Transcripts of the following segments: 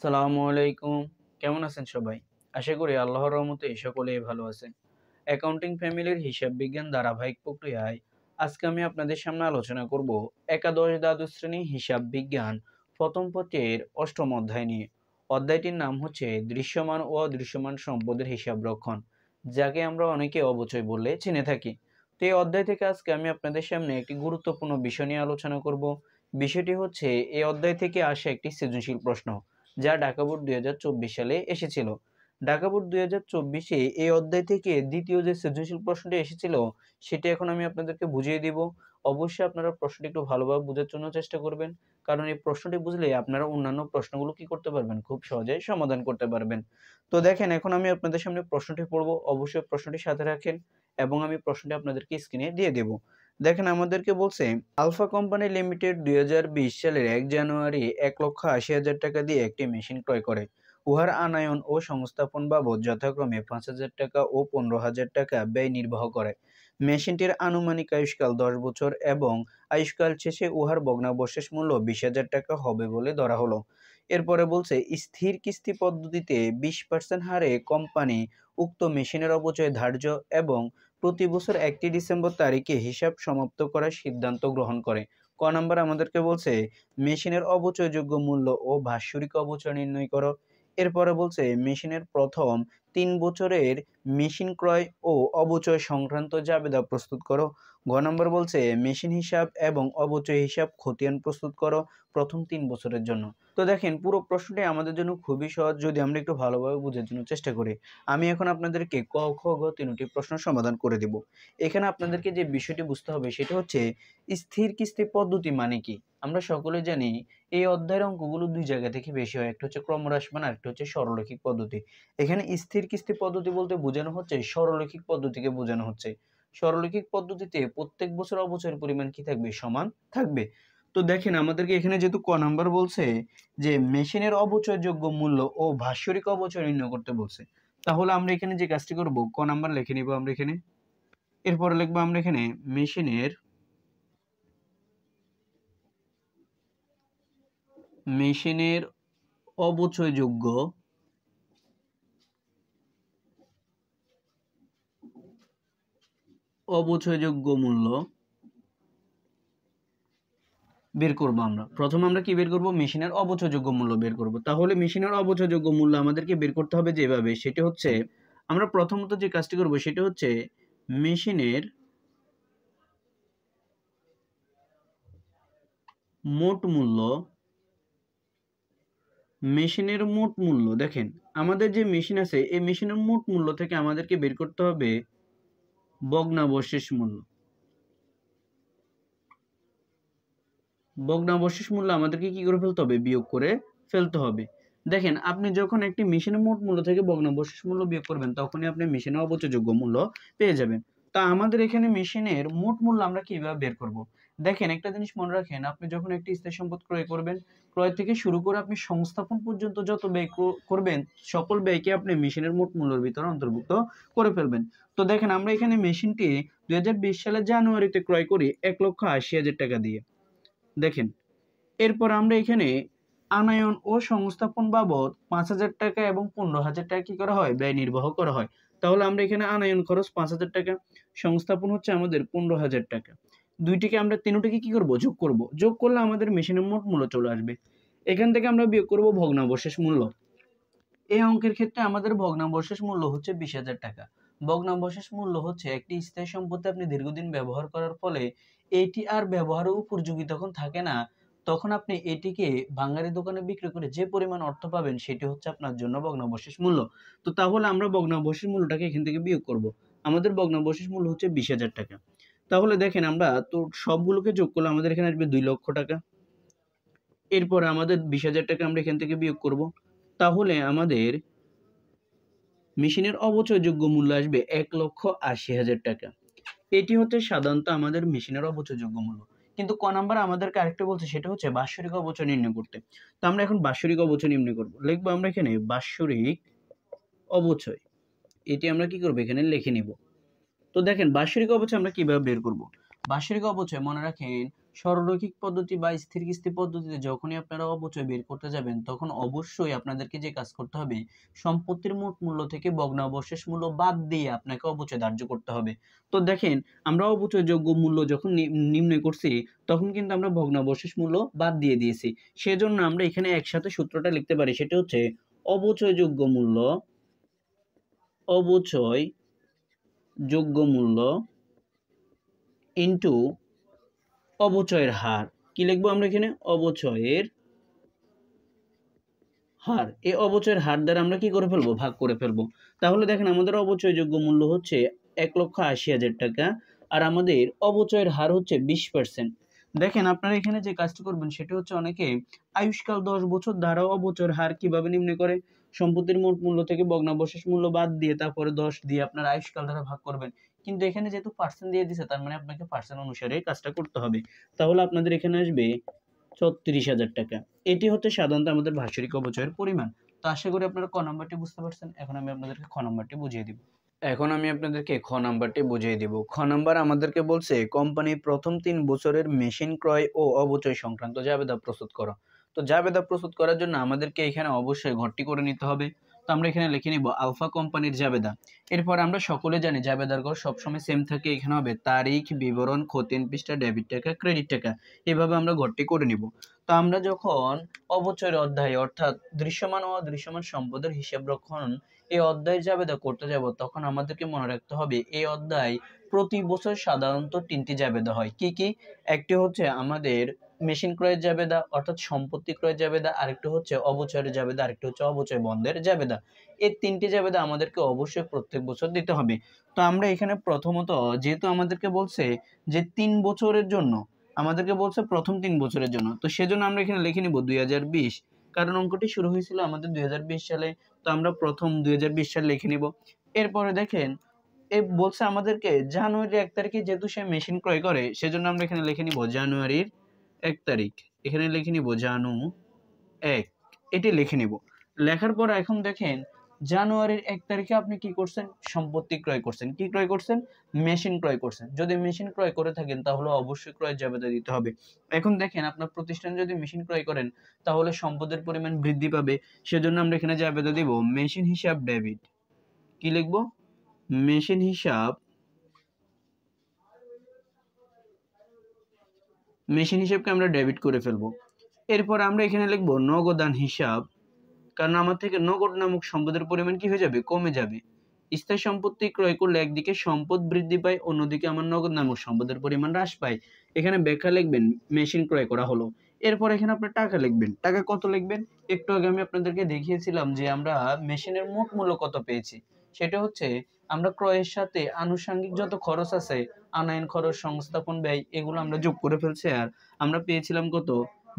আসসালামু আলাইকুম। কেমন আছেন সবাই? আশা করি আল্লাহর রহমতে সকলেই ভালো আছেন। অ্যাকাউন্টিং ফ্যামিলির হিসাব বিজ্ঞান ধারাবাহিক প্রক্রিয়ায় আজকে আমি আপনাদের সামনে আলোচনা করব একাদশ দ্বাদশ শ্রেণী হিসাব বিজ্ঞান প্রথম পত্রের অষ্টম অধ্যায় নিয়ে। অধ্যায়টির নাম হচ্ছে দৃশ্যমান ও অদৃশ্যমান সম্পদের হিসাব রক্ষণ, যাকে আমরা অনেকে অবচয় বলে চিনে থাকি। তো এই অধ্যায় থেকে আজকে আমি আপনাদের সামনে একটি গুরুত্বপূর্ণ বিষয় নিয়ে আলোচনা করব। বিষয়টি হচ্ছে এই অধ্যায় থেকে আসা একটি সৃজনশীল প্রশ্ন, যা ঢাকা বোর্ড 2024 সালে এসেছিল। ঢাকা বোর্ড 2024-এ এই অধ্যায় থেকে দ্বিতীয় যে সৃজনশীল প্রশ্নটি এসেছিল, সেটি এখন আমি আপনাদেরকে বুঝিয়ে দিব। অবশ্যই আপনারা প্রশ্নটি একটু ভালোভাবে বোঝার জন্য চেষ্টা করবেন, কারণ এই প্রশ্নটি বুঝলে আপনারা অন্যান্য প্রশ্নগুলো কি করতে পারবেন, খুব সহজেই সমাধান করতে পারবেন। তো দেখেন, এখন আমি আপনাদের সামনে প্রশ্নটি পড়ব, অবশ্যই প্রশ্নটি সাথে রাখেন এবং আমি প্রশ্নটি আপনাদেরকে স্ক্রিনে দিয়ে দেব। দেখেন, আমাদেরকে বলছে আলফা কোম্পানি লিমিটেড 2020 সালের 1 জানুয়ারি 1,80,000 টাকা দিয়ে একটি মেশিন ক্রয় করে। উহার আনায়ন ও সংস্থাপন বাবদ যথাক্রমে 5,000 টাকা ও 15,000 টাকা ব্যয় নির্বাহ করে। মেশিনটির আনুমানিক আয়ুষ্কাল 10 বছর এবং আয়ুষ্কাল শেষে উহার ভগ্নাবশেষ মূল্য 20,000 টাকা হবে বলে ধরা হলো। এরপরে বলছে স্থির কিস্তি পদ্ধতিতে 20% হারে কোম্পানি উক্ত মেশিনের অপচয় ধার্য এবং প্রতি বছর 1 ডিসেম্বর তারিখে হিসাব সমাপ্ত করার সিদ্ধান্ত গ্রহণ করে। ক নাম্বার আমাদেরকে বলছে মেশিনের অবচয়যোগ্য মূল্য ও বাৎসরিক অবচয় নির্ণয় করো। এরপরে বলছে মেশিনের প্রথম 3 বছরের মেশিন ক্রয় ও অবচয় সংক্রান্ত জাবেদা প্রস্তুত করো। ঘ নম্বর বলছে মেশিন হিসাব এবং অবচয় হিসাব খতিয়ান প্রস্তুত করো প্রথম 3 বছরের জন্য। তো দেখেন, পুরো প্রশ্নটি আমাদের জন্য খুবই সহজ যদি আমরা একটু ভালোভাবে বোঝার জন্য চেষ্টা করি। আমি এখন আপনাদেরকে ক, খ, গ তিনটি প্রশ্ন সমাধান করে দিব। এখানে আপনাদেরকে যে বিষয়টি বুঝতে হবে সেটা হচ্ছে স্থির কিস্তি পদ্ধতি মানে কি। আমরা সকলে জানি এই অধ্যায়ের অঙ্কগুলো দুই জায়গা থেকে বেশি হয়, একটা হচ্ছে ক্রমহ্রাসমান আর একটা হচ্ছে সরলরৈখিক পদ্ধতি। এখানে স্থির কিস্তি পদ্ধতি বলতে বোঝানো হচ্ছে সরলরৈখিক পদ্ধতিকে বোঝানো হচ্ছে। সরলরৈখিক পদ্ধতিতে প্রত্যেক বছর অবচয়ের পরিমাণ কি থাকবে, সমান থাকবে। তো দেখেন, আমাদেরকে এখানে যেহেতু ক নাম্বার বলছে যে মেশিনের অবচয়যোগ্য মূল্য ও বাৎসরিক অবচয় নির্ণয় করতে বলছে, তাহলে আমরা এখানে যে কাজটি করব, ক নাম্বার লিখে নিব আমরা এখানে। এরপরে লিখবো আমরা এখানে মেশিনের অবচয়যোগ্য মূল্য বের করব। আমরা প্রথমে আমরা কি বের করব, মেশিনের অবচয়যোগ্য মূল্য বের করব। তাহলে মেশিনের অবচয়যোগ্য মূল্য আমাদেরকে বের করতে হবে যেভাবে, সেটা হচ্ছে আমরা প্রথমত যে কাজটি করব সেটা হচ্ছে মেশিনের মোট মূল্য, দেখেন আমাদের যে মেশিন আছে এই মেশিনের মোট মূল্য থেকে আমাদেরকে বের করতে হবে ভগ্নাবশেষ মূল্য। ভগ্নাবশেষ মূল্য আমাদেরকে কি করে ফেলতে হবে, বিয়োগ করে ফেলতে হবে। দেখেন, আপনি যখন একটি মেশিনের মোট মূল্য থেকে ভগ্নাবশেষ মূল্য বিয়োগ করবেন তখনই আপনি মেশিনের অবচয়যোগ্য মূল্য পেয়ে যাবেন। তা আমাদের এখানে মেশিনের মোট মূল্য আমরা কিভাবে বের করব। দেখেন, একটা জিনিস মনে রাখেন, আপনি যখন একটি স্থায়ী সম্পদ ক্রয় করবেন, ক্রয় থেকে শুরু করে আপনি সংস্থাপন পর্যন্ত যত ব্যয় করবেন সকল ব্যয়কে আপনি মেশিনের মোট মূল্যের ভিতরে অন্তর্ভুক্ত করে ফেলবেন। তো দেখেন, আমরা এখানে মেশিনটি 2020 সালের জানুয়ারিতে ক্রয় করি 1,80,000 টাকা দিয়ে। দেখেন, এরপর আমরা এখানে আনায়ন ও সংস্থাপন বাবদ 5,000 টাকা এবং 15,000 টাকা কি করা হয়, ব্যয় নির্বাহ করা হয়। তাহলে আমরা এখানে আনায়ন খরচ 5,000 টাকা, সংস্থাপন হচ্ছে আমাদের 15,000 টাকা। দুইটিকে আমরা তিনটিকে কি করব, যোগ করব। যোগ করলে আমাদের মেশিনের মোট মূল্য চলে আসবে। এখান থেকে আমরা বিয়োগ করব ভগ্নাবশেষ মূল্য। এই অঙ্কের ক্ষেত্রে আমাদের ভগ্নাবশেষ মূল্য হচ্ছে 20,000 টাকা। ভগ্নাবশেষ মূল্য হচ্ছে একটি স্থায়ী সম্পত্তি আপনি দীর্ঘদিন ব্যবহার করার ফলে এটি আর ব্যবহারের উপযোগী তখন থাকে না, তখন আপনি এটিকে ভাঙারি দোকানে বিক্রি করে যে পরিমাণ অর্থ পাবেন সেটি হচ্ছে আপনার জন্য ভগ্নাবশেষ মূল্য। তো তাহলে আমরা ভগ্নাবশেষ মূল্যটাকে এখান থেকে বিয়োগ করব। আমাদের ভগ্নাবশেষ মূল্য হচ্ছে 20,000 টাকা। তাহলে দেখেন, আমরা তো সবগুলোকে যোগ করলে আমাদের এখানে আসবে 2 লক্ষ টাকা। এরপর আমাদের 20,000 টাকা আমরা এখান থেকে বিয়োগ করব। তাহলে আমাদের মেশিনের অবচয়যোগ্য মূল্য আসবে 1,80,000 টাকা। এটি হচ্ছে সাধারণত আমাদের মেশিনের অবচয়যোগ্য মূল্য। কিন্তু ক নাম্বার আমাদেরকে আরেকটা বলছে, সেটা হচ্ছে বাৎসরিক অবচয় নির্ণয় করতে। তো আমরা এখন বাৎসরিক অবচয় নির্ণয় করব। লিখবো আমরা এখানে বাৎসরিক অবচয়। এটি আমরা কি করব, এখানে লিখে নিব। তো দেখেন, বাৎসরিক অবচয় আমরা কিভাবে বের করব। বাৎসরিক অবচয় মনে রাখেন, সরলরৈখিক পদ্ধতি বা স্থির কিস্তি পদ্ধতিতে যখনই আপনারা অবচয় বের করতে যাবেন তখন অবশ্যই আপনাদেরকে যে কাজ করতে হবে, সম্পত্তির মোট মূল্য থেকে ভগ্নাবশেষ মূল্য বাদ দিয়ে আপনাকে অবচয় ধার্য করতে হবে। তো দেখেন, আমরা অবচয়যোগ্য মূল্য যখন নির্ণয় করছি তখন কিন্তু আমরা ভগ্নাবশেষ মূল্য বাদ দিয়ে দিয়েছি। সেজন্য আমরা এখানে একসাথে সূত্রটা লিখতে পারি, সেটা হচ্ছে অবচয়যোগ্য মূল্য, অবচয়যোগ্য মূল্য ইনটু অবচয়ের হার। কি লিখবো আমরা এখানে? অবচয়ের হার। এই অবচয়ের হার দ্বারা আমরা কি করে ফেলবো? ভাগ করে ফেলবো। তাহলে দেখেন, আমাদের অবচয়যোগ্য মূল্য হচ্ছে 1,80,000 টাকা, আর আমাদের অবচয়ের হার হচ্ছে 20%। দেখেন, আপনারা এখানে যে কাজটি করবেন সেটা হচ্ছে, অনেকে আয়ুষ্কাল 10 বছর দ্বারা অবচয়ের হার কিভাবে নির্ণয় করে, সম্পত্তির মোট মূল্য থেকে ভগ্নাবশেষ মূল্য বাদ দিয়ে তারপরে 10 দিয়ে আপনারা আয়ুষ্কাল দ্বারা ভাগ করবেন। কিন্তু এখানে যেহেতু পার্সেন্ট দিয়ে দিছে, তার মানে আপনাকে পার্সেন্ট অনুসারে কাজটা করতে হবে। তাহলে আপনাদের এখানে আসবে 36,000 টাকা। এটি হচ্ছে সাধারণত আমাদের বাৎসরিক অবচয়ের পরিমাণ। তো আশা করি আপনারা ক নাম্বারটি বুঝতে পারছেন। এখন আমি আপনাদেরকে খ নাম্বারটি বুঝিয়ে দিব। খ নাম্বার আমাদেরকে বলছে, কোম্পানি প্রথম 3 বছরের মেশিন ক্রয় ও অবচয় সংক্রান্ত জাবেদা প্রস্তুত করো। তো জাবেদা প্রস্তুত করার জন্য আমাদেরকে এখানে অবশ্যই ঘরটি করে নিতে হবে। তো আমরা এখানে লিখে নিব আলফা কোম্পানির জাবেদা। এরপর আমরা সকলে জানি জাবেদার ঘর সবসময় সেম থাকে। এখানে হবে তারিখ, বিবরণ, খতিয়ান পৃষ্ঠা, ডেবিট টাকা, ক্রেডিট টাকা। এভাবে আমরা ঘরটি করে নিব। তো আমরা যখন অবচয়ের অধ্যায় অর্থাৎ দৃশ্যমান ও অদৃশ্যমান সম্পদের হিসাব রক্ষণ এই অধ্যায়ের জাবেদা করতে যাব, তখন আমাদেরকে মনে রাখতে হবে এই অধ্যায় প্রতি বছর সাধারণত 3টি জাবেদা হয়। কি কি? একটি হচ্ছে আমাদের মেশিন ক্রয়ের জাবেদা অর্থাৎ সম্পত্তি ক্রয়ের জাবেদা, আরেকটি হচ্ছে অবচয়ের জাবেদা, আরেকটি হচ্ছে অবচয় বন্ধের জাবেদা। এই 3টি জাবেদা আমাদেরকে অবশ্যই প্রত্যেক বছর দিতে হবে। তো আমরা এখানে প্রথমত, যেহেতু আমাদেরকে বলছে যে 3 বছরের জন্য, আমাদেরকে বলছে প্রথম 3 বছরের জন্য, তো সেজন্য আমরা এখানে লিখে নিব 2020, কারণ অঙ্কটি শুরু হয়েছিল আমাদের 2020 সালে। তো আমরা প্রথম 2020 সাল লিখে নিব। এরপরে দেখেন, বলছে আমাদেরকে জানুয়ারি 1 তারিখে যেহেতু সে মেশিন ক্রয় করে, সেজন্য আমরা এখানে লিখে নিব জানুয়ারির 1 তারিখ। এখানে লিখে নিব জানু 1, এটি লিখে নিব। লেখার পর এখন দেখেন, জানুয়ারির 1 তারিখে আপনি কি করছেন? সম্পত্তি ক্রয় করছেন। কি ক্রয় করছেন? মেশিন ক্রয় করছেন। যদি মেশিন ক্রয় করে থাকেন তাহলে অবশ্যই ক্রয় জাবেদা দিতে হবে। এখন দেখেন, আপনার প্রতিষ্ঠান যদি মেশিন ক্রয় করেন তাহলে সম্পদের পরিমাণ বৃদ্ধি পাবে। সেজন্য আমরা এখানে জাবেদা দিব মেশিন হিসাব ডেবিট। কি লিখব? মেশিন হিসাব, মেশিন হিসাবকে আমরা ডেবিট করে ফেলবো। এরপর আমরা এখানে লিখব নগদান হিসাব, কারণ আমার থেকে নগদ নামক সম্পদের পরিমাণ কি হয়ে যাবে? কমে যাবে। স্থায়ী সম্পত্তি ক্রয় করলে একদিকে সম্পদ বৃদ্ধি পায়, অন্যদিকে আমার নগদ নামক সম্পদের পরিমাণ হ্রাস পায়। এখানে ব্যাখ্যা লিখবেন মেশিন ক্রয় করা হলো। এরপর এখানে আপনার টাকা লিখবেন। টাকা কত লিখবেন? একটু আগে আমি আপনাদেরকে দেখিয়েছিলাম যে আমরা মেশিনের মোট মূল্য কত পেয়েছি। সেটা হচ্ছে, আমরা ক্রয়ের সাথে আনুষঙ্গিক যত খরচ আছে, আনয়ন খরচ, সংস্থাপন ব্যয়, এগুলো আমরা যোগ করে ফেলছি, আর আমরা পেয়েছিলাম কত?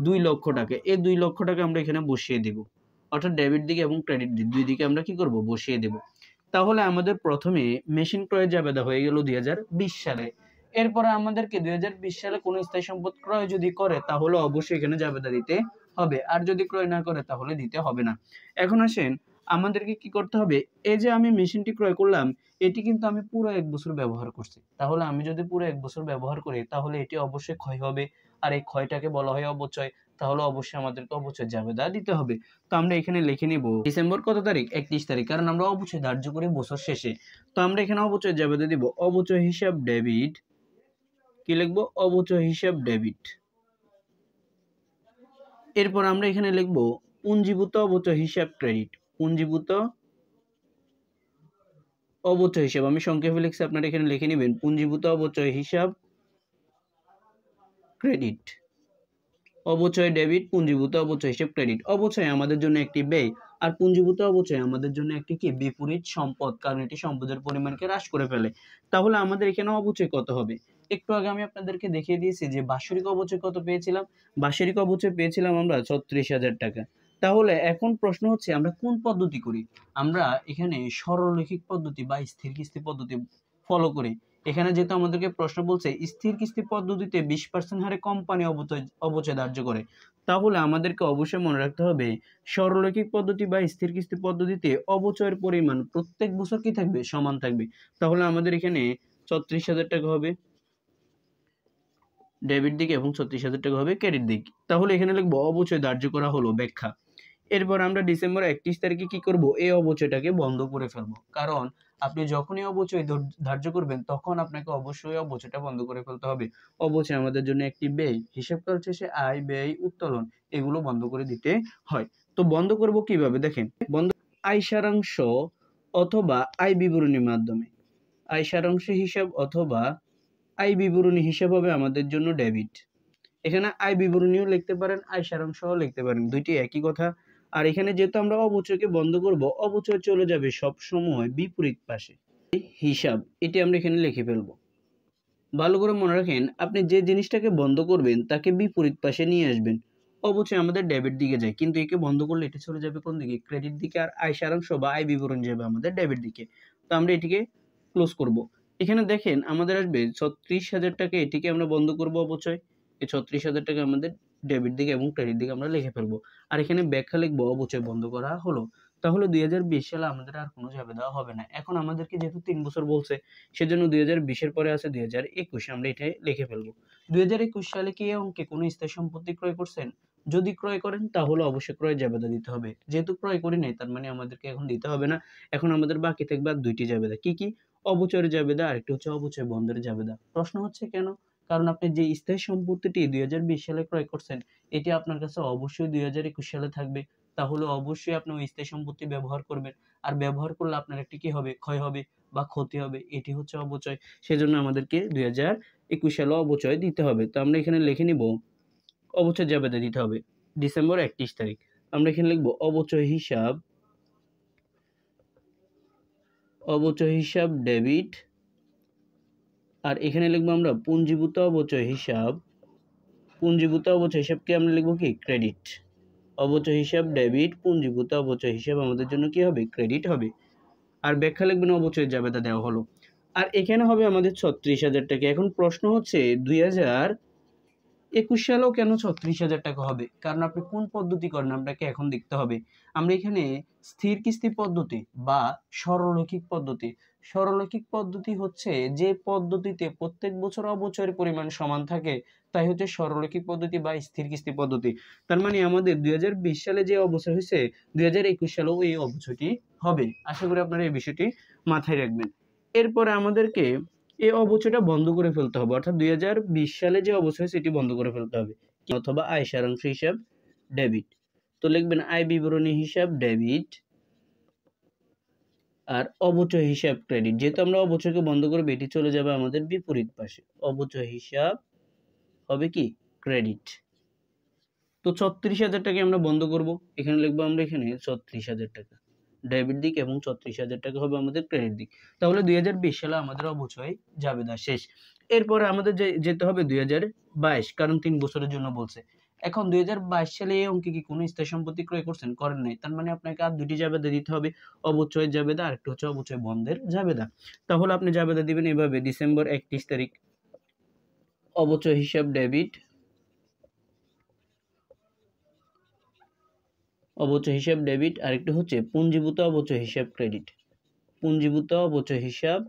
2 লক্ষ টাকা। এই 2 লক্ষ টাকা আমরা এখানে বসিয়ে দেব। অর্থাৎ ডেবিট দিকে এবং ক্রেডিট দিক, দুই দিকে আমরা কি করব? বসিয়ে দেব। তাহলে আমাদের প্রথমে মেশিন ক্রয়ের জাবেদা হয়ে গেল 2020 সালে। এরপরে আমাদেরকে 2020 সালে কোনো স্থায়ী সম্পদ ক্রয় যদি করে তাহলে অবশ্যই এখানে জাবেদা দিতে হবে, আর যদি ক্রয় না করে তাহলে দিতে হবে না। এখন আসেন, আমাদেরকে কি করতে হবে? এই যে আমি মেশিনটি ক্রয় করলাম, এটি কিন্তু আমি পুরো 1 বছর ব্যবহার করছি। তাহলে আমি যদি পুরো 1 বছর ব্যবহার করি তাহলে এটি অবশ্যই ক্ষয় হবে, আর এই ক্ষয়টাকে বলা হয় অবচয়। তাহলে অবশ্যই আমাদেরকে অবচয় জাবেদা দিতে হবে। তো আমরা এখানে লিখে নিব ডিসেম্বর কত তারিখ? 31 তারিখ, কারণ আমরা অবচয় ধার্য করি বছর শেষে। তো আমরা এখানে অবচয় জাবেদা দিব অবচয় হিসাব ডেবিট। কি লিখব? অবচয় হিসাব ডেবিট। এরপর আমরা এখানে লিখব পুঞ্জীভূত অবচয় হিসাব ক্রেডিট। পুঞ্জীভূত অবচয় হিসাব, আমি সংক্ষেপে লিখছি, আপনারা এখানে লিখে নেবেন পুঞ্জীভূত অবচয় হিসাব ক্রেডিট। অবচয় ডেবিট, পুঞ্জীভূত অবচয় হিসাব ক্রেডিট। অবচয় আমাদের জন্য একটি ব্যয়, আর পুঞ্জীভূত অবচয় আমাদের জন্য একটি কি? বিপরীত সম্পদ, কারণ এটি সম্পদের পরিমাণকে হ্রাস করে ফেলে। তাহলে আমাদের এখানে অবচয় কত হবে? একটু আগে আমি আপনাদেরকে দেখিয়ে দিয়েছি যে বাৎসরিক অবচয় কত পেয়েছিলাম। বাৎসরিক অবচয় পেয়েছিলাম আমরা 36,000 টাকা। তাহলে এখন প্রশ্ন হচ্ছে, আমরা কোন পদ্ধতি করি? আমরা এখানে সরলরৈখিক পদ্ধতি বা স্থির কিস্তি পদ্ধতি ফলো করি। এখানে যেহেতু আমাদেরকে প্রশ্ন বলছে স্থির কিস্তি পদ্ধতিতে 20% হারে কোম্পানি অবচয় ধার্য করে, তাহলে আমাদেরকে অবশ্যই মনে রাখতে হবে সরলরৈখিক পদ্ধতি বা স্থির কিস্তি পদ্ধতিতে অবচয়ের পরিমাণ প্রত্যেক বছর কি থাকবে? সমান থাকবে। তাহলে আমাদের এখানে 36,000 টাকা হবে। ডেবিট দিক এবং 36,000 টাকা হবে ক্রেডিট দিক। তাহলে এখানে লিখবো অবচয় ধার্য করা হলো ব্যাখ্যা। এরপর আমরা ডিসেম্বর 31 তারিখে কি করব, এই অবচয়টাকে বন্ধ করে ফেলবো। কারণ আপনি যখনই অবচয় ধার্য করবেন তখন আপনাকে অবশ্যই অবচয়টা বন্ধ করে ফেলতে হবে। অবচয় আমাদের জন্য একটি ব্যয়, হিসাব করার শেষে আয়, ব্যয়, উত্তোলন এগুলো বন্ধ করে দিতে হয়। তো বন্ধ করব কিভাবে দেখেন, বন্ধ আয় সারাংশ অথবা আয় বিবরণীর মাধ্যমে। আয় সারাংশ হিসাব অথবা আয় বিবরণী হিসাব হবে আমাদের জন্য ডেবিট। এখানে আয় বিবরণীও লিখতে পারেন, আয় সারাংশও লিখতে পারেন, দুইটি একই কথা। আর এখানে যেহেতু আমরা অবচয়কে বন্ধ করব, অবচয় চলে যাবে সব সময় বিপরীত পাশে। হিসাব এটি আমরা এখানে লিখে ফেলবো। ভালো করে মনে রাখেন, আপনি যে জিনিসটাকে বন্ধ করবেন তাকে বিপরীত পাশে নিয়ে আসবেন। অবচয় আমাদের ডেবিট দিকে যায়, কিন্তু একে বন্ধ করলে এটা চলে যাবে কোন দিকে, ক্রেডিট দিকে। আর আয় সারাংশ বা আয় বিবরণী যাবে আমাদের ডেবিট দিকে। তো আমরা এটিকে ক্লোজ করব। এখানে দেখেন আমাদের আসবে 36,000 টাকা, এটিকে আমরা বন্ধ করব অবচয়। এই 36,000 টাকা আমাদের ডেবিট দিকে এবং ক্রেডিট দিকে আমরা লিখে ফেলবো। আর এখানে ব্যাখ্যা লিখবো অবচয় বন্ধ করা হলো। তাহলে 2020 সালে আমাদের আর কোনো যাবে দেওয়া হবে না। এখন আমাদেরকে যেহেতু 3 বছর বলছে, সেজন্য 2020 এর পরে আছে 2021, আমরা এটাই লিখে ফেলবো। 2021 সালে কি এই অঙ্কে কোনো স্থায়ী সম্পত্তি ক্রয় করছেন? যদি ক্রয় করেন তাহলে অবশ্যই ক্রয় জাবেদা দিতে হবে। যেহেতু ক্রয় করি নাই তার মানে আমাদেরকে এখন দিতে হবে না। এখন আমাদের বাকি থাকবে আর দুইটি জাবেদা। কি কি? অবচয়ের জাবেদা আর একটা হচ্ছে অবচয় বন্ধের জাবেদা। প্রশ্ন হচ্ছে কেন? কারণ আপনি যে স্থায়ী সম্পত্তিটি 2020 সালে ক্রয় করছেন, এটি আপনার কাছে অবশ্যই 2021 সালে থাকবে। তাহলে অবশ্যই আপনি ওই স্থায়ী সম্পত্তি ব্যবহার করবেন। আর ব্যবহার করলে আপনার একটি কি হবে, ক্ষয় হবে বা ক্ষতি হবে। এটি হচ্ছে অবচয়। সেজন্য আমাদেরকে 2021 সালে অবচয় দিতে হবে। তো আমরা এখানে লিখে নিব অবচয় জাবেদা দিতে হবে ডিসেম্বর 31 তারিখ। আমরা এখানে লিখব অবচয় হিসাব ডেবিট। আর এখানে লিখবো আমরা পুঞ্জীভূত অবচয় হিসাবকে আমরা লিখবো কি, ক্রেডিট। অবচয় হিসাব ডেবিট, পুঞ্জীভূত অবচয় হিসাব আমাদের জন্য কি হবে, ক্রেডিট হবে। আর ব্যাখ্যা লিখবেন অবচয় জাবেদা দেওয়া হলো। আর এখানে হবে আমাদের 36,000 টাকা। এখন প্রশ্ন হচ্ছে 2021 সালেও কেন 36,000 টাকা হবে? কারণ আপনি কোন পদ্ধতি করেন আপনাকে এখন দেখতে হবে। আমরা এখানে স্থির কিস্তি পদ্ধতি বা সরলরৈখিক পদ্ধতি হচ্ছে যে পদ্ধতিতে প্রত্যেক বছর অবচয়ের পরিমাণ সমান থাকে, তাই হচ্ছে সরলরৈখিক পদ্ধতি বা স্থির কিস্তি পদ্ধতি। তার মানে আমাদের 2020 সালে যে অবচয় হয়েছে 2021 সালেও এই অবচয়টি হবে। আশা করি আপনারা এই বিষয়টি মাথায় রাখবেন। এরপরে আমাদেরকে এই অবচয়টা বন্ধ করে ফেলতে হবে, অর্থাৎ 2020 সালে যে অবচয় সেটি বন্ধ করে ফেলতে হবে, অথবা আয় সারাংশ হিসাব ডেবিট। তো লিখবেন আয় বিবরণী হিসাব ডেবিট আর অবচয় হিসাব ক্রেডিট। যেহেতু আমরা অবচয়কে বন্ধ করব, এটি চলে যাবে আমাদের বিপরীত পাশে। অবচয় হিসাব হবে কি, ক্রেডিট। তো 36,000 টাকা আমরা বন্ধ করব। এখানে লিখবো আমরা এখানে 36,000 টাকা ডেবিট দিক এবং 36,000 টাকা হবে আমাদের ক্রেডিট দিক। তাহলে 2020 সালে আমাদের অবচয় জাবেদা শেষ। এরপরে আমাদের যেতে হবে 2022, কারণ 3 বছরের জন্য বলছে। এখন 2022 সালে এই অঙ্কে কি কোনো স্থায়ী সম্পত্তি ক্রয় করছেন? করেন নাই। তার মানে আপনাকে আর দুটি জাবেদা দিতে হবে, অবচয় জাবেদা আর একটা হচ্ছে অবচয় বন্ধের জাবেদা। তাহলে আপনি জাবেদা দিবেন এভাবে, ডিসেম্বর 31 তারিখ অবচয় হিসাব ডেবিট, আর একটা হচ্ছে পুঞ্জীভূত অবচয় হিসাব ক্রেডিট। পুঞ্জীভূত অবচয় হিসাব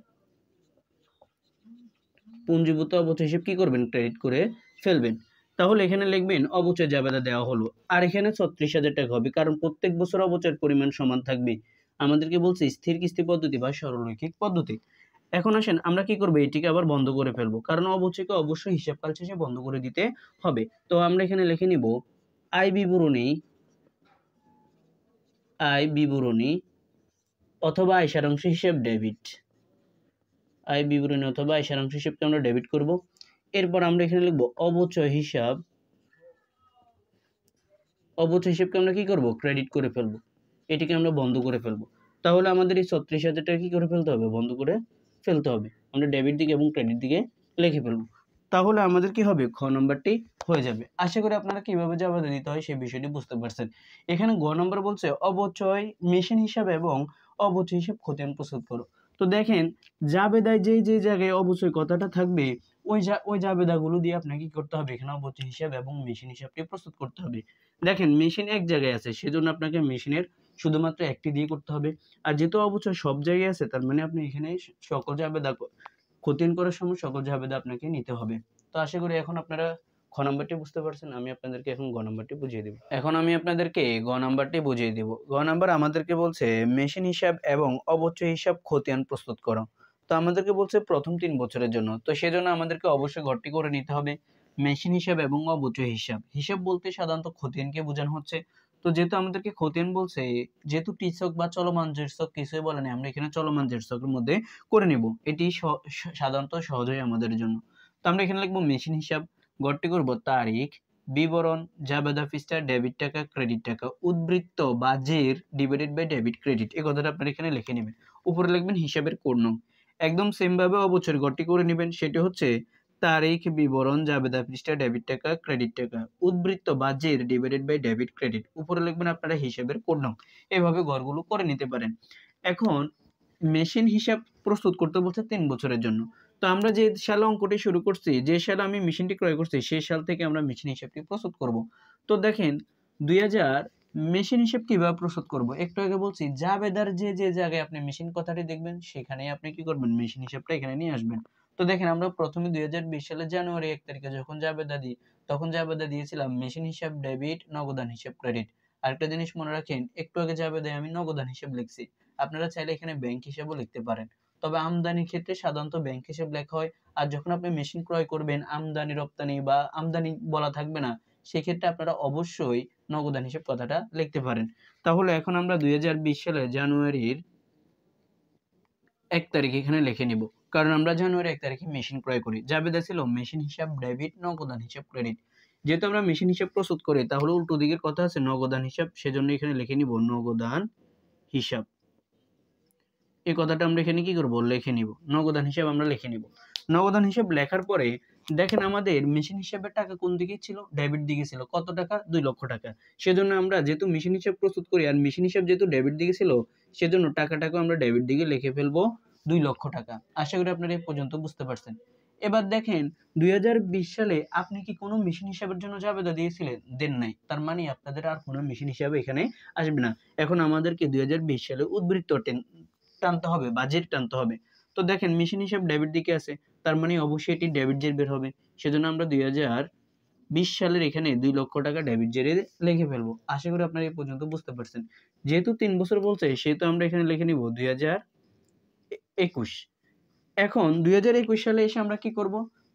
কি করবেন, ক্রেডিট করে ফেলবেন। তাহলে এখানে লিখবেন অবচয় জাবেদা দেওয়া হলো। আর এখানে 36,000 টাকা হবে, কারণ প্রত্যেক বছর অবচয়ের পরিমাণ সমান থাকবে। আমাদেরকে বলছে স্থির কিস্তি পদ্ধতি বা সরলরৈখিক পদ্ধতি। এখন আসেন আমরা কি করব, এটিকে আবার বন্ধ করে ফেলবো, কারণ অবচয়কে অবশ্যই হিসাবকাল শেষে বন্ধ করে দিতে হবে। তো আমরা এখানে লিখে নিব আয় বিবরণী অথবা আয় সারাংশ হিসাব ডেবিট। আয় বিবরণী অথবা আয় সারাংশ হিসাবকে আমরা ডেবিট করব। এরপর আমরা এখানে লিখব অবচয় হিসাবকে আমরা কি করব, ক্রেডিট করে ফেলবো। এটিকে আমরা বন্ধ করে ফেলবো। তাহলে আমাদের এই 36,000 টাকা কি করে ফেলতে হবে, বন্ধ করে ফেলতে হবে। আমরা ডেবিট দিকে এবং ক্রেডিট দিকে লিখে ফেলবো। তাহলে আমাদের কি হবে, খ নম্বরটি হয়ে যাবে। আশা করি আপনারা কিভাবে জাবেদা দিতে হয় সেই বিষয়টি বুঝতে পারছেন। এখানে গ নম্বর বলছে অবচয় মেশিন হিসাব এবং অবচয় হিসাব খতিয়ান প্রস্তুত করো। তো দেখেন জাবেদায় যে জায়গায় অবচয় কথাটা থাকবে, ওই জাবেদাগুলো দিয়ে আপনাকে কি করতে হবে, এখানে অবচয় হিসাব এবং মেশিন হিসাবটি প্রস্তুত করতে হবে। দেখেন মেশিন এক জায়গায় আছে, সেজন্য আপনাকে মেশিনের শুধুমাত্র একটি দিয়ে করতে হবে। আর যেহেতু অবচয় সব জায়গায় আছে, তার মানে আপনি এখানে সকল জাবেদা খতিয়ান করার সময় সকল জাবেদা আপনাকে নিতে হবে। তো আশা করি এখন আপনারা খ নাম্বারটি বুঝতে পারছেন। আমি আপনাদেরকে এখন গ নাম্বারটি বুঝিয়ে দিব। এখন আমি আপনাদেরকে গ নাম্বারটি বুঝিয়ে দিব। গ নাম্বার আমাদেরকে বলছে মেশিন হিসাব এবং অবচয় হিসাব খতিয়ান প্রস্তুত করো। তো আমাদেরকে বলছে প্রথম 3 বছরের জন্য। তো সেজন্য আমাদেরকে অবশ্যই ঘরটি করে নিতে হবে। মেশিন হিসাব এবং অবচয় হিসাব। হিসাব বলতে সাধারণত খতিয়ানকে বোঝানো হচ্ছে। তো যেহেতু আমাদেরকে খতিয়ান বলছে, যেহেতু টিচক বা চলমান জেরসক কিছুই বলে নাই, আমরা এখানে চলমান জেরসকের মধ্যে করে নিব। এটি সাধারণত সহজ হয় আমাদের জন্য। তো আমরা এখানে লিখবো মেশিন হিসাব, গড়টি করব তারিখ, বিবরণ, জাবেদা পৃষ্ঠা, ডেবিট টাকা, ক্রেডিট টাকা, উদ্বৃত্ত বা জের ডিভাইডেড বাই ডেবিট ক্রেডিট, এই কথাটা আপনারা এখানে লিখে নেবেন। উপরে লিখবেন হিসাবের কোড নং। একদম সেম ভাবে অবচয়ের গড়টি করে নেবেন, সেটি হচ্ছে তারিখ, বিবরণ, জাবেদা পৃষ্ঠা, ডেবিট টাকা, ক্রেডিট টাকা, উদ্বৃত্ত বা জের ডিভাইডেড বাই ডেবিট ক্রেডিট, উপরে লিখবেন আপনারা হিসাবের কোড নং। এইভাবে ঘরগুলো করে নিতে পারেন। এখন মেশিন হিসাব প্রস্তুত করতে বলছে 3 বছরের জন্য। তো আমরা যে সালে অঙ্কটি শুরু করছি, যে সালে আমি মেশিনটি ক্রয় করছি, সেই সাল থেকে আমরা মেশিন হিসাবটি প্রস্তুত করব। তো দেখেন 2000 মেশিন হিসাব কিভাবে প্রস্তুত করব। একটু আগে বলছি জাবেদার যে জায়গায় আপনি মেশিন কথাটি দেখবেন, সেখানেই আপনি কি করবেন, মেশিন হিসাবটা এখানে নিয়ে আসবেন। তো দেখেন আমরা প্রথমে 2020 সালের জানুয়ারি 1 তারিখে যখন জাবেদা দিই, তখন জাবেদা দিয়েছিলাম মেশিন হিসাব ডেবিট, নগদান হিসাব ক্রেডিট। আরেকটা জিনিস মনে রাখেন, একটু আগে জাবেদায় আমি নগদান হিসাব লিখছি, আপনারা চাইলে এখানে ব্যাংক হিসাবও লিখতে পারেন। তবে আমদানির ক্ষেত্রে সাধারণত ব্যাংক হিসাব লেখা হয়। আর যখন আপনি মেশিন ক্রয় করবেন, আমদানি রপ্তানি বা আমদানি বলা থাকবে না, সেক্ষেত্রে আপনারা অবশ্যই নগদান হিসাব কথাটা লিখতে পারেন। তাহলে এখন আমরা 2020 সালের জানুয়ারির 1 তারিখ এখানে লিখে নিব, কারণ আমরা জানুয়ারি 1 তারিখে মেশিন ক্রয় করি। জাবেদা ছিল মেশিন হিসাব ডেবিট, নগদান হিসাব ক্রেডিট। যেহেতু আমরা মেশিন হিসাব প্রস্তুত করি, তাহলে উল্টো দিকের কথা আছে নগদান হিসাব, সেজন্য এখানে লিখে নিব নগদান হিসাব। এই কথাটা আমরা এখানে কি করব, লিখে নিব। নগদান হিসাব আমরা লিখে নিব। নগদান হিসাব লেখার পরে দেখেন আমাদের মেশিন হিসাবের টাকা কোন দিকে ছিল, ডেবিট দিকে ছিল। কত টাকা, 2 লক্ষ টাকা। সেজন্য আমরা যেহেতু মেশিন হিসাব প্রস্তুত করি আর মেশিন হিসাব যেহেতু ডেবিট দিকে ছিল, সেজন্য টাকাটাকে আমরা ডেবিট দিকে লিখে ফেলবো 2 লক্ষ টাকা। আশা করি আপনারা এই পর্যন্ত বুঝতে পারছেন। এবার দেখেন 2020 সালে আপনি কি কোনো মেশিন হিসাবের জন্য জাবেদা দিয়েছিলেন? দেন নাই। তার মানে আপনাদের আর কোনো মেশিন হিসাবে এখানে আসবে না। এখন আমাদেরকে 2020 সালে উদ্বৃত্ত টানতে হবে, বাজেট টানতে হবে। তো দেখেন মেশিন হিসাব ডেবিট দিকে আছে, তার মানে অবশ্যই এটি ডেবিট জের বের হবে। সেজন্য আমরা 2020 সালের এখানে 2 লক্ষ টাকা ডেবিট জেরে লিখে ফেলবো। আশা করি আপনারা এই পর্যন্ত বুঝতে পারছেন। যেহেতু 3 বছর বলছে, সেহেতু আমরা এখানে লিখে নিব 2021। এখন 2021 সালে এসে আমরা কি করব,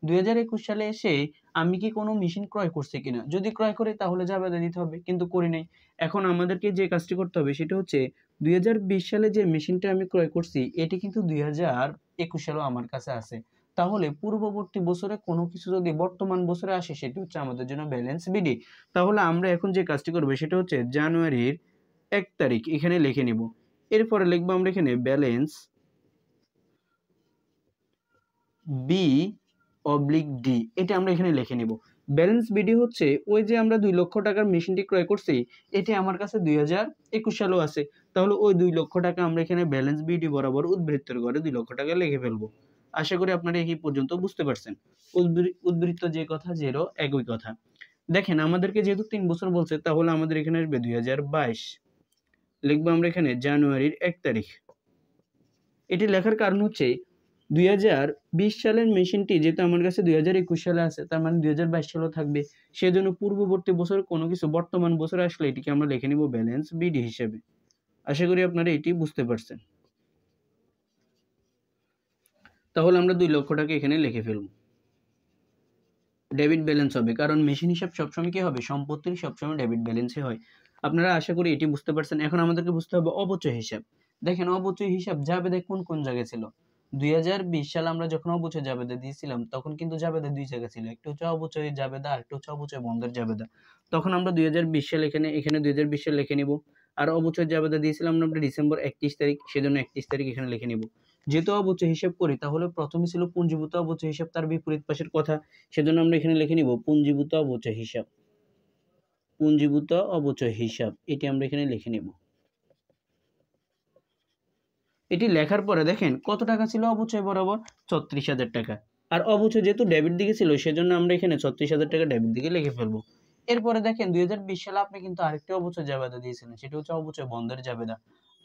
2021 সালে এসে আমি কি কোনো মেশিন ক্রয় করছি কিনা, যদি ক্রয় করি তাহলে জাবেদা দিতে হবে, কিন্তু করি নাই। এখন আমাদেরকে যে কাজটি করতে হবে সেটা হচ্ছে 2020 সালে যে মেশিনটা আমি ক্রয় করছি, এটি কিন্তু 2021 সালেও আমার কাছে আছে। তাহলে পূর্ববর্তী বছরে কোনো কিছু যদি বর্তমান বছরে আসে, সেটি হচ্ছে আমাদের জন্য ব্যালেন্স বিডি। তাহলে আমরা এখন যে কাজটি করব সেটা হচ্ছে জানুয়ারির 1 তারিখ এখানে লিখে নিব। এরপরে লিখবো আমরা এখানে ব্যালেন্স বি/ডি, এটা আমরা এখানে লিখে নিব। ব্যালেন্স বিডি হচ্ছে ওই যে আমরা 2 লক্ষ টাকার মেশিনটি ক্রয় করছি, এটি আমার কাছে 2021 সালেও আছে। তাহলে ওই 2 লক্ষ টাকা আমরা এখানে ব্যালেন্স বিডি বরাবর উদ্বৃত্তের ঘরে 2 লক্ষ টাকা লিখে ফেলবো। আশা করি আপনারা এই পর্যন্ত বুঝতে পারছেন। উদ্বৃত্ত যে কথা জেরো একই কথা। দেখেন আমাদেরকে যেহেতু 3 বছর বলছে, তাহলে আমাদের এখানে আসবে 2022। লিখবো আমরা এখানে জানুয়ারির 1 তারিখ। এটি লেখার কারণ হচ্ছে 2020 সালের মেশিনটি যেহেতু আমার কাছে 2021 সালে আছে, তার মানে 2022 সালেও থাকবে। সেজন্য পূর্ববর্তী বছর কোনো কিছু বর্তমান বছরে আসলে এটিকে আমরা লিখে নিব ব্যালেন্স বিডি হিসেবে। আশা করি আপনারা এটি বুঝতে পারছেন। তাহলে আমরা 2 লক্ষ টাকা এখানে লিখে ফেলব। ডেবিট ব্যালেন্স হবে, কারণ মেশিন হিসাব সবসময় কি হবে, সম্পত্তির সবসময় ডেবিট ব্যালেন্সই হয়। আপনারা আশা করি এটি বুঝতে পারছেন। এখন আমাদেরকে বুঝতে হবে অবচয় হিসাব। দেখেন অবচয় হিসাব জাবেদা কোন জায়গায় ছিল। 2020 সালে আমরা যখন অবচয় জাবেদা দিয়েছিলাম, তখন কিন্তু জাবেদা 2 জায়গা ছিল, একটা হচ্ছে অবচয় জাবেদা, আর একটা হচ্ছে অবচয় বন্ধের জাবেদা। তখন আমরা 2020 সাল এখানে 2020 সাল লিখে নিব। আর অবচয় জাবেদা দিয়েছিলাম আমরা ডিসেম্বর 31 তারিখ, সেজন্য 31 তারিখ এখানে লিখে নিব। যেহেতু অবচয় হিসাব করি, তাহলে প্রথমে ছিল পুঞ্জীভূত অবচয় হিসাব, তার বিপরীত পাশের কথা। সেজন্য আমরা এখানে লিখে নিব পুঞ্জীভূত অবচয় হিসাব। পুঞ্জীভূত অবচয় হিসাব, এটি আমরা এখানে লিখে নিব। এটি লেখার পরে দেখেন কত টাকা ছিল অবচয় বরাবর, 36,000 টাকা। আর অবচয় যেহেতু ডেবিট দিকে ছিল, সেজন্য আমরা এখানে 36,000 টাকা ডেবিট দিকে লিখে ফেলবো। এরপরে দেখেন 2020 সালে আপনি কিন্তু আরেকটি অবচয় জাবেদা দিয়েছিলেন, সেটা হচ্ছে অবচয় বন্ধের জাবেদা।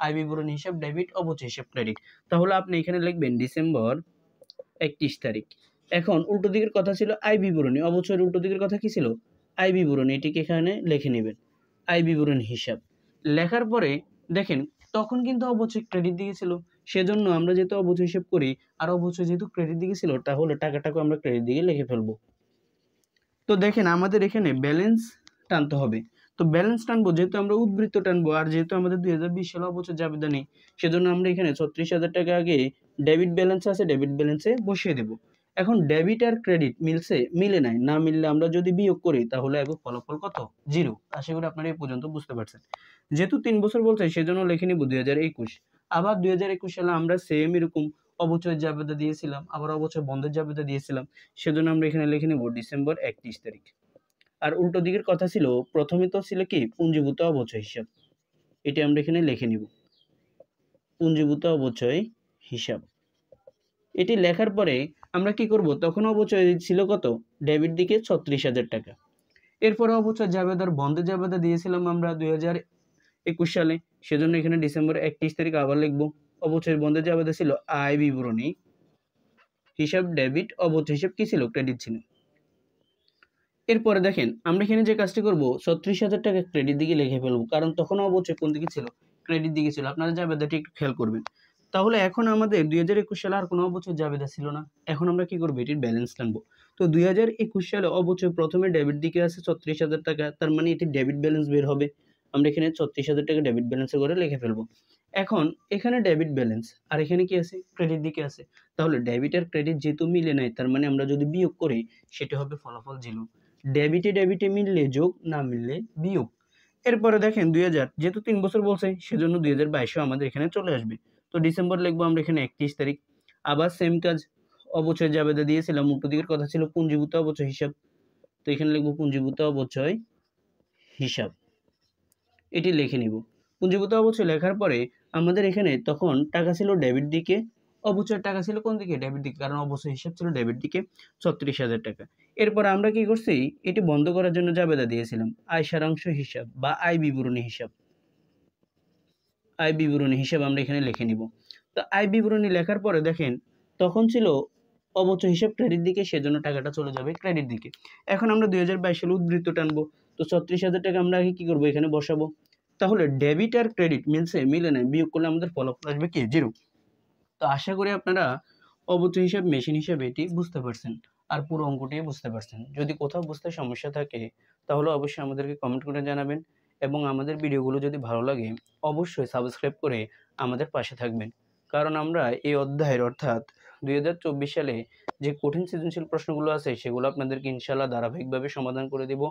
আয় বিবরণ হিসাব ডেবিট, অবচয় হিসাব ক্রেডিট। তাহলে আপনি এখানে লিখবেন ডিসেম্বর 31 তারিখ। এখন উল্টো দিকের কথা ছিল আয় বিবরণী, অবচয়ের উল্টো দিকের কথা কি ছিল? আয় বিবরণী, এটিকে এখানে লিখে নেবেন, আয় বিবরণী হিসাব। লেখার পরে দেখেন তখন কিন্তু অবচয় ক্রেডিট দিকে ছিল, সেজন্য আমরা যেহেতু অবচয় হিসাব করি আর অবচয় যেহেতু ক্রেডিট দিকে ছিল, তাহলে টাকাটাকে আমরা ক্রেডিট দিকে লিখে ফেলবো। তো দেখেন আমাদের এখানে ব্যালেন্স টানতে হবে। তো ব্যালেন্স টানবো, যেহেতু আমরা উদ্বৃত্ত টানবো, আর যেহেতু আমাদের 2020 সালে অবচয় জাবেদা নেই, সেজন্য আমরা এখানে 36,000 টাকা আগে ডেবিট ব্যালেন্স আছে, ডেবিট ব্যালেন্সে বসিয়ে দেব। এখন ডেবিট আর ক্রেডিট মিলছে, মিলে নাই, না মিললে আমরা যদি বিয়োগ করি তাহলে হবে ফলাফল কত? 0। আশা করি আপনারা এই পর্যন্ত বুঝতে পারছেন। যেহেতু 3 বছর বলছে সেজন্য লিখে নিব 2021। আবার 2021 সালে আমরা সেম এরকম অবচয়ের জাবেদা দিয়েছিলাম, আবার অবচয় বন্ধের জাবেদা দিয়েছিলাম, সেজন্য আমরা এখানে লিখে নেব ডিসেম্বর 31 তারিখ। আর উল্টো দিকের কথা ছিল, প্রথমে তো ছিল কি পুঞ্জীভূত অবচয় হিসাব, এটি আমরা এখানে লিখে নিব পুঞ্জীভূত অবচয় হিসাব। এটি লেখার পরে আমরা কি করব, তখন অবচয় ছিল কত? ডেবিট দিকে 36,000 টাকা। এরপরে অবচয় জাবেদার বন্ধের জাবেদা দিয়েছিলাম আমরা 2021 সালে, সেজন্য এখানে ডিসেম্বর 31 তারিখ আবার লিখব। অবচয়ের বন্ধের জাবেদা ছিল আয় বিবরণী হিসাব ডেবিট, অবচয় হিসাব কি ছিল? ক্রেডিট ছিল। এরপরে দেখেন আমরা এখানে যে কাজটি করব, 36,000 টাকা ক্রেডিট দিকে লিখে ফেলবো, কারণ তখন অবচয় কোন দিকে ছিল? ক্রেডিট দিকে ছিল। আপনারা জাবেদাটি একটু খেয়াল করবেন। তাহলে এখন আমাদের 2021 সালে আর কোনো অবচয় জাবেদা ছিল না। এখন আমরা কি করব, এটির ব্যালেন্স টানবো। তো 2021 সালে অবচয় প্রথমে ডেবিট দিকে আছে 36,000 টাকা, তার মানে এটি ডেবিট ব্যালেন্স বের হবে। আমরা এখানে 36,000 টাকা ডেবিট ব্যালেন্সে করে লিখে ফেলবো। এখন এখানে ডেবিট ব্যালেন্স আর এখানে কি আছে? ক্রেডিট দিকে আছে। তাহলে ডেবিট আর ক্রেডিট যেহেতু মিলে নাই, তার মানে আমরা যদি বিয়োগ করি সেটা হবে ফলাফল 0। ডেবিটে ডেবিটে মিললে যোগ, না মিললে বিয়োগ। এরপরে দেখেন 2000, যেহেতু 3 বছর বলছে সেজন্য 2022 আমাদের এখানে চলে আসবে। তো ডিসেম্বর লিখবো আমরা এখানে 31 তারিখ। আবার সেম কাজ, অবচয় জাবেদা দিয়েছিলাম, উল্টো দিকের কথা ছিল পুঞ্জীভূত অবচয় হিসাব, তো এখানে লিখবো পুঞ্জীভূত অবচয় হিসাব, এটি লিখে নিব। পুঞ্জীভূত অবচয় লেখার পরে আমাদের এখানে তখন টাকা ছিল ডেবিট দিকে, অবচয়ের টাকা ছিল কোন দিকে? ডেবিট দিকে, কারণ অবচয় হিসাব ছিল ডেবিট দিকে 36,000 টাকা। এরপর আমরা কি করছি, এটি বন্ধ করার জন্য জাবেদা দিয়েছিলাম আয় সারাংশ হিসাব বা আয় বিবরণী হিসাব। আয় বিবরণী হিসাব আমরা এখানে লিখে নিব। তো আয় বিবরণী লেখার পরে দেখেন তখন ছিল অবচয় হিসাব ক্রেডিট দিকে, সেজন্য টাকাটা চলে যাবে ক্রেডিট দিকে। এখন আমরা 2022 সালে উদ্বৃত্ত টানবো, তো 36,000 টাকা আমরা আগে কি করবো, এখানে বসাবো। তাহলে ডেবিট আর ক্রেডিট মিলছে, মিলে নাই, বিয়োগ করলে আমাদের ফলাফল আসবে কি? 0। তো আশা করি আপনারা অবচয় হিসাব মেশিন হিসাবে এটি বুঝতে পারছেন, আর পুরো অঙ্কটি বুঝতে পারছেন। যদি কোথাও বুঝতে সমস্যা থাকে তাহলে অবশ্যই আমাদেরকে কমেন্ট করে জানাবেন, এবং আমাদের ভিডিওগুলো যদি ভালো লাগে অবশ্যই সাবস্ক্রাইব করে আমাদের পাশে থাকবেন। কারণ আমরা এই অধ্যায়ের অর্থাৎ 2024 সালে যে কঠিন সৃজনশীল প্রশ্নগুলো আছে সেগুলো আপনাদেরকে ইনশাআল্লাহ ধারাবাহিকভাবে সমাধান করে দেব।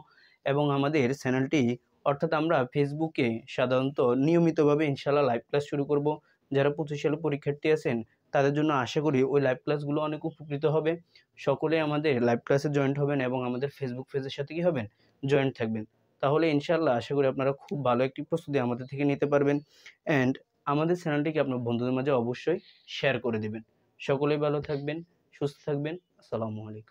এবং আমাদের চ্যানেলটি অর্থাৎ আমরা ফেসবুকে সাধারণত নিয়মিতভাবে ইনশাআল্লাহ লাইভ ক্লাস শুরু করব। যারা 25 সালে পরীক্ষার্থী আছেন তাদের জন্য আশা করি ওই লাইভ ক্লাসগুলো অনেক উপকৃত হবে। সকলে আমাদের লাইভ ক্লাসে জয়েন্ট হবেন এবং আমাদের ফেসবুক পেজের সাথে কি হবেন? জয়েন্ট থাকবেন। তাহলে ইনশাআল্লাহ আশা করি আপনারা খুব ভালো একটি প্রস্তুতি আমাদের থেকে নিতে পারবেন। অ্যান্ড আমাদের চ্যানেলটিকে আপনার বন্ধুদের মাঝে অবশ্যই শেয়ার করে দিবেন। সকলেই ভালো থাকবেন, সুস্থ থাকবেন। আসসালামু আলাইকুম।